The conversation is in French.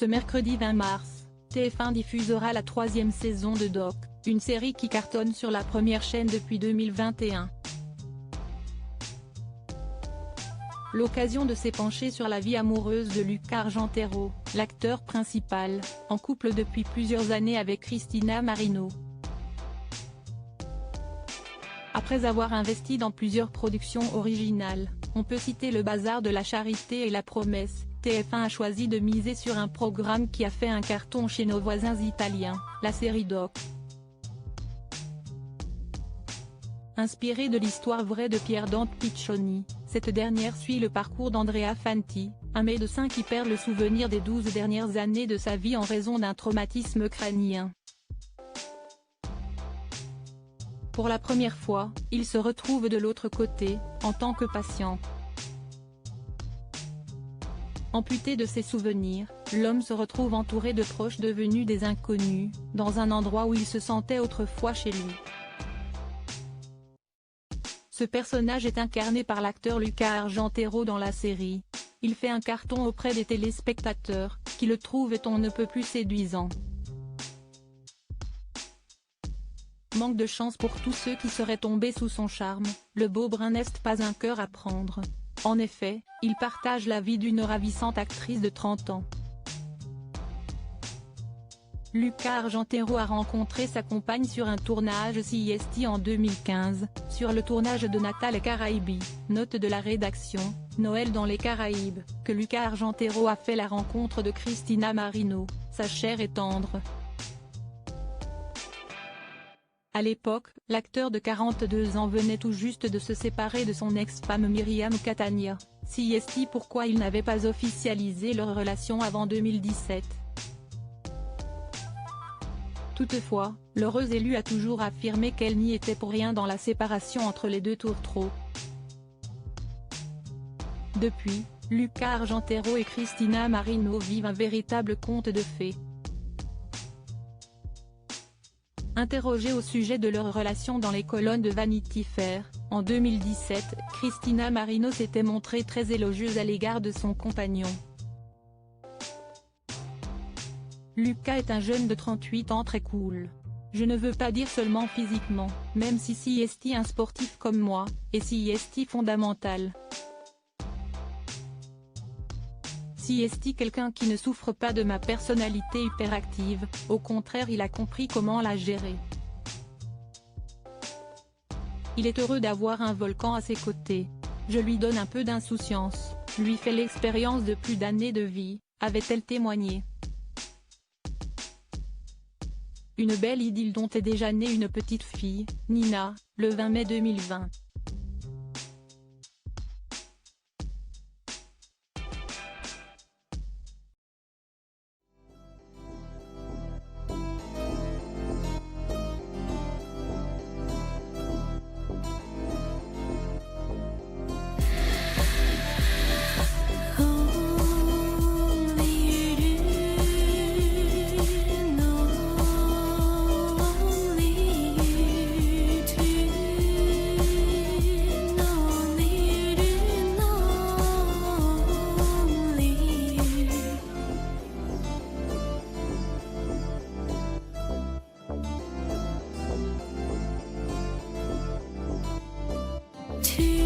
Ce mercredi 20 mars, TF1 diffusera la troisième saison de Doc, une série qui cartonne sur la première chaîne depuis 2021. L'occasion de s'épancher sur la vie amoureuse de Luca Argentero, l'acteur principal, en couple depuis plusieurs années avec Christina Marino. Après avoir investi dans plusieurs productions originales, on peut citer Le Bazar de la Charité et La Promesse. TF1 a choisi de miser sur un programme qui a fait un carton chez nos voisins italiens, la série Doc. Inspirée de l'histoire vraie de Pierre Dante Piccioni, cette dernière suit le parcours d'Andrea Fanti, un médecin qui perd le souvenir des 12 dernières années de sa vie en raison d'un traumatisme crânien. Pour la première fois, il se retrouve de l'autre côté, en tant que patient. Amputé de ses souvenirs, l'homme se retrouve entouré de proches devenus des inconnus, dans un endroit où il se sentait autrefois chez lui. Ce personnage est incarné par l'acteur Luca Argentero dans la série. Il fait un carton auprès des téléspectateurs, qui le trouvent on ne peut plus séduisant. Manque de chance pour tous ceux qui seraient tombés sous son charme, le beau brun n'est pas un cœur à prendre. En effet, il partage la vie d'une ravissante actrice de 30 ans. Luca Argentero a rencontré sa compagne sur un tournage CIST en 2015, sur le tournage de Natal et Caraïbes, note de la rédaction, Noël dans les Caraïbes, que Luca Argentero a fait la rencontre de Christina Marino, sa chère et tendre. À l'époque, l'acteur de 42 ans venait tout juste de se séparer de son ex-femme Myriam Catania. CIST pourquoi ils n'avaient pas officialisé leur relation avant 2017. Toutefois, l'heureuse élue a toujours affirmé qu'elle n'y était pour rien dans la séparation entre les deux tourtereaux. Depuis, Luca Argentero et Christina Marino vivent un véritable conte de fées. Interrogée au sujet de leur relation dans les colonnes de Vanity Fair, en 2017, Christina Marino s'était montrée très élogieuse à l'égard de son compagnon. Luca est un jeune de 38 ans très cool. Je ne veux pas dire seulement physiquement, même si CIST un sportif comme moi, et CIST fondamental. CIST quelqu'un qui ne souffre pas de ma personnalité hyperactive, au contraire il a compris comment la gérer. Il est heureux d'avoir un volcan à ses côtés. Je lui donne un peu d'insouciance, lui fait l'expérience de plus d'années de vie, avait-elle témoigné. Une belle idylle dont est déjà née une petite fille, Nina, le 20 mai 2020. To